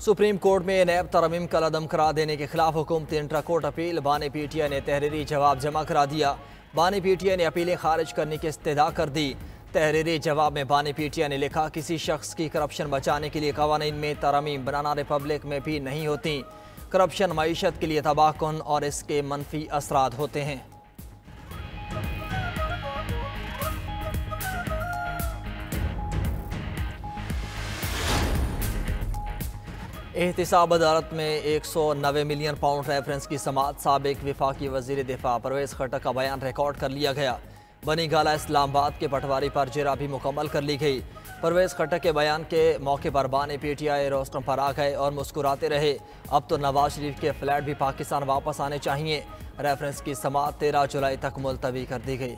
Supreme court में नैब तरमीम का लदम करार देने के खिलाफ हुकूमती इंट्रा कोर्ट अपील। बानी पीटीआई ने तहरीरी जवाब जमा करा दिया। बानी पीटीआई ने अपीलें खारिज करने की इस्तदा कर दी। तहरीरी जवाब में बानी पीटीआई ने लिखा, किसी शख्स की करप्शन बचाने के लिए कवानीन में तरमीम बनाना रिपब्लिक में भी नहीं होती। करप्शन मईशत के लिए तबाहकुन और इसके मनफी असरात होते हैं। एहतिसाब अदालत में 190 मिलियन पाउंड रेफरेंस की समात। साबिक विफाकी वजीर दिफा परवेज खट्टक का बयान रिकॉर्ड कर लिया गया। बनी गाला इस्लामाबाद के पटवारी पर जिरा भी मुकम्मल कर ली गई। परवेज खट्टक के बयान के मौके पर बानी पीटीआई रोस्टम पर आ गए और मुस्कुराते रहे। अब तो नवाज शरीफ के फ्लैट भी पाकिस्तान वापस आने चाहिए। रेफरेंस की समात 13 जुलाई तक मुलतवी कर दी गई।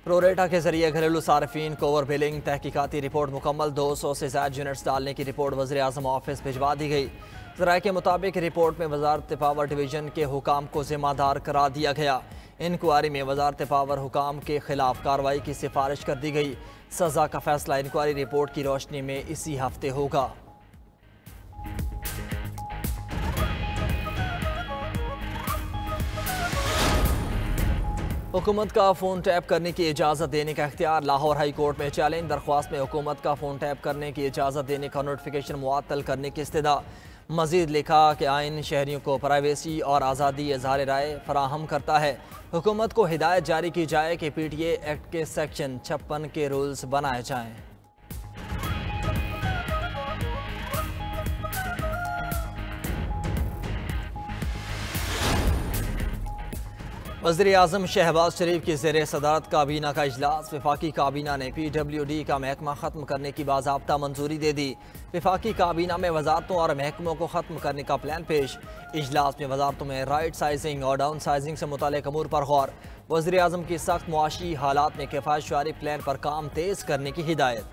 प्रोरेटा के जरिए घरेलू सार्फिन को ओवर बिलिंग तहकीकाती रिपोर्ट मुकम्मल। 200 से ज़्यादा यूनिट्स डालने की रिपोर्ट वज़ीर आज़म ऑफिस भिजवा दी गई। ज़राए के मुताबिक रिपोर्ट में वजारत पावर डिवीज़न के हुकाम को ज़िम्मेदार करार दिया गया। इंक्वायरी में वजारत पावर हुकाम के खिलाफ कार्रवाई की सिफारिश कर दी गई। सज़ा का फैसला इंक्वायरी रिपोर्ट की रोशनी में इसी हफ्ते होगा। हुकूमत का फ़ोन टैप करने की इजाज़त देने का इख्तियार। लाहौर हाई कोर्ट में चैलेंज। दरख्वास्त में हुकूमत का फ़ोन टैप करने की इजाज़त देने का नोटिफिकेशन मुअत्तल करने की इस्तदा। मज़ीद लिखा कि आइन शहरियों को प्राइवेसी और आज़ादी इज़हार राय फराहम करता है। हुकूमत को हिदायत जारी की जाए कि PTA एक्ट के सेक्शन 56 के रूल्स बनाए जाएँ। वज़ीर आज़म शहबाज शरीफ की ज़ेर सदारत काबीना का इजलास। वफाकी काबीना ने PWD का महकमा ख़त्म करने की बाज़ाब्ता मंजूरी दे दी। वफाकी काबीना में वजारतों और महकमों को ख़त्म करने का प्लान पेश। इजलास में वजारतों में राइट साइजिंग और डाउन साइजिंग से मुताल्लिक़ अमूर पर गौर। वज़ीर आज़म की सख्त मुआशी हालात में किफ़ायतशारी प्लान पर काम तेज़ करने की हिदायत।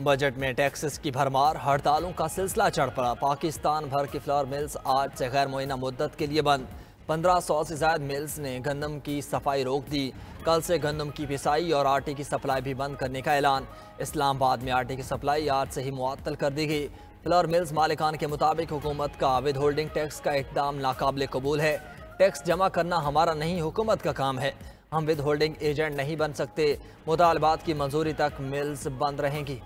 बजट में टैक्सेस की भरमार। हड़तालों का सिलसिला चढ़ पड़ा। पाकिस्तान भर की फ्लावर मिल्स आज से गैर मुअय्यना मुद्दत के लिए बंद। 1500 से ज़्यादा मिल्स ने गंदम की सफाई रोक दी। कल से गंदम की पिसाई और आटे की सप्लाई भी बंद करने का ऐलान। इस्लामाबाद में आटे की सप्लाई आज से ही मुअत्तल कर दी गई। फ्लावर मिल्स मालिकान के मुताबिक हुकूमत का विद होल्डिंग टैक्स का इक़दाम नाकाबिल कबूल है। टैक्स जमा करना हमारा नहीं, हुकूमत का काम है। हम विद होल्डिंग एजेंट नहीं बन सकते। मुतालबात की मंजूरी तक मिल्स बंद रहेंगी।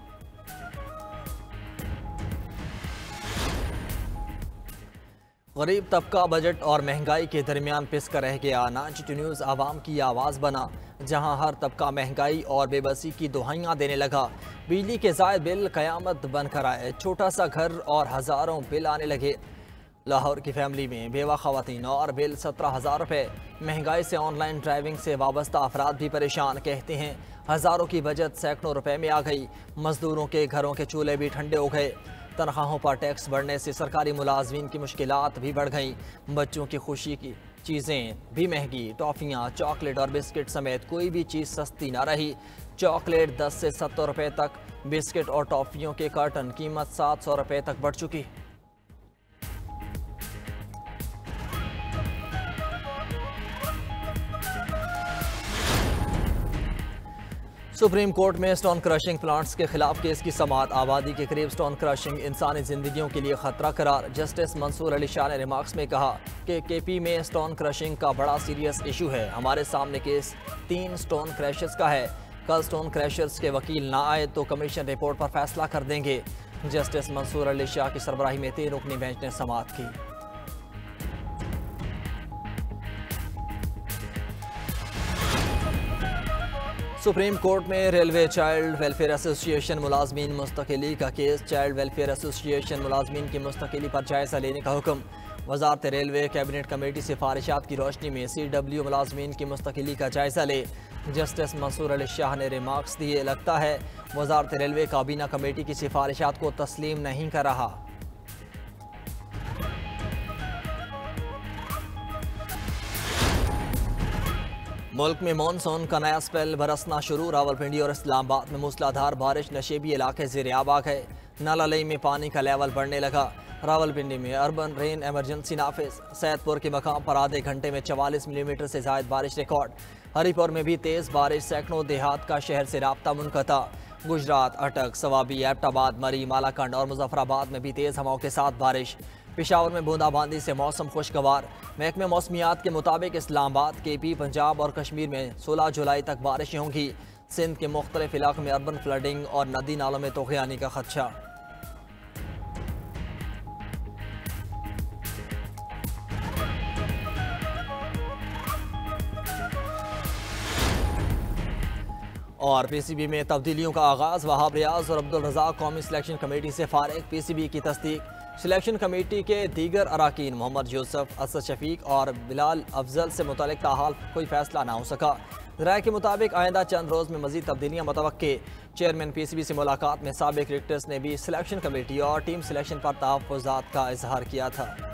गरीब तबका बजट और महंगाई के दरमियान पिस कर रह गया। 92 न्यूज़ आवाम की आवाज़ बना, जहां हर तबका महंगाई और बेबसी की दुहाइयाँ देने लगा। बिजली के ज़ायद बिल क़यामत बनकर आए। छोटा सा घर और हज़ारों बिल आने लगे। लाहौर की फैमिली में बेवा ख़वातीन और बिल 17,000 रुपये। महंगाई से ऑनलाइन ड्राइविंग से वाबस्ता अफराद भी परेशान। कहते हैं हज़ारों की बचत सैकड़ों रुपये में आ गई। मजदूरों के घरों के चूल्हे भी ठंडे हो गए। तनख्वाहों पर टैक्स बढ़ने से सरकारी मुलाजमीन की मुश्किलात भी बढ़ गईं। बच्चों की खुशी की चीज़ें भी महंगी। टॉफ़ियाँ, चॉकलेट और बिस्किट समेत कोई भी चीज़ सस्ती ना रही। चॉकलेट 10 से 70 रुपये तक, बिस्किट और टॉफ़ियों के कार्टन कीमत 700 रुपये तक बढ़ चुकी। सुप्रीम कोर्ट में स्टोन क्रशिंग प्लांट्स के खिलाफ केस की समाअत। आबादी के करीब स्टोन क्रशिंग इंसानी जिंदगियों के लिए खतरा करार। जस्टिस मंसूर अली शाह ने रिमार्क्स में कहा कि KP में स्टोन क्रशिंग का बड़ा सीरियस इशू है। हमारे सामने केस 3 स्टोन क्रैशर्स का है। कल स्टोन क्रैशर्स के वकील ना आए तो कमीशन रिपोर्ट पर फैसला कर देंगे। जस्टिस मंसूर अली शाह की सरबराही में 3 रुकनी बेंच ने समाअत की। सुप्रीम कोर्ट में रेलवे चाइल्ड वेलफेयर एसोसिएशन मुलाजमीन मुस्तकिली का केस। चाइल्ड वेलफेयर एसोसिएशन मुलाजमीन की मुस्तकिली पर जायज़ा लेने का हुक्म। वजारत रेलवे कैबिनेट कमेटी सिफारिशात की रोशनी में CW मुलाजमीन की मुस्तकिली का जायज़ा ले। जस्टिस मंसूर अली शाह ने रिमार्क्स दिए, लगता है वजारत रेलवे काबीना कमेटी की सिफारिशात को तस्लीम नहीं कर रहा। मुल्क में मानसून का नया स्पेल बरसना शुरू। रावलपिंडी और इस्लामाबाद में मूसलाधार बारिश। नशेबी इलाके ज़ेर आब आ गए। नाला लई में पानी का लेवल बढ़ने लगा। रावलपिंडी में अर्बन रेन इमरजेंसी नाफिज। सैदपुर के मकाम पर आधे घंटे में 44 मिलीमीटर से ज़ायद बारिश रिकॉर्ड। हरिपुर में भी तेज़ बारिश, सैकड़ों देहात का शहर से राब्ता मुनक़ता। गुजरात, अटक, सवाबी, एबटाबाद, मरी, मालाकंड और मुजफ्फराबाद में भी तेज़ हवाओं के साथ बारिश। पेशावर में बूंदाबांदी से मौसम खुशगवार। महकमे मौसमियात के मुताबिक इस्लामाबाद, केपी, पंजाब और कश्मीर में 16 जुलाई तक बारिशें होंगी। सिंध के मुख्तलिफ इलाकों में अर्बन फ्लडिंग और नदी नालों में तोग़यानी का खदशा। और पीसीबी में तब्दीलियों का आगाज़। वहाब रियाज और अब्दुल रज़ाक कौमी सिलेक्शन कमेटी से फारिग। पीसीबी की तस्दीक। सिलेक्शन कमेटी के दीगर अराकीन मोहम्मद यूसुफ, असद शफीक और बिलाल अफजल से मुतल्लिक ताहाल कोई फैसला ना हो सका। राय के मुताबिक आइंदा चंद रोज़ में मज़ीद तब्दीलियाँ मुतवक्के। चेयरमैन पीसीबी से मुलाकात में साबिक क्रिकेटर्स ने भी सिलेक्शन कमेटी और टीम सिलेक्शन पर तहफ़्फ़ुज़ात का इजहार किया था।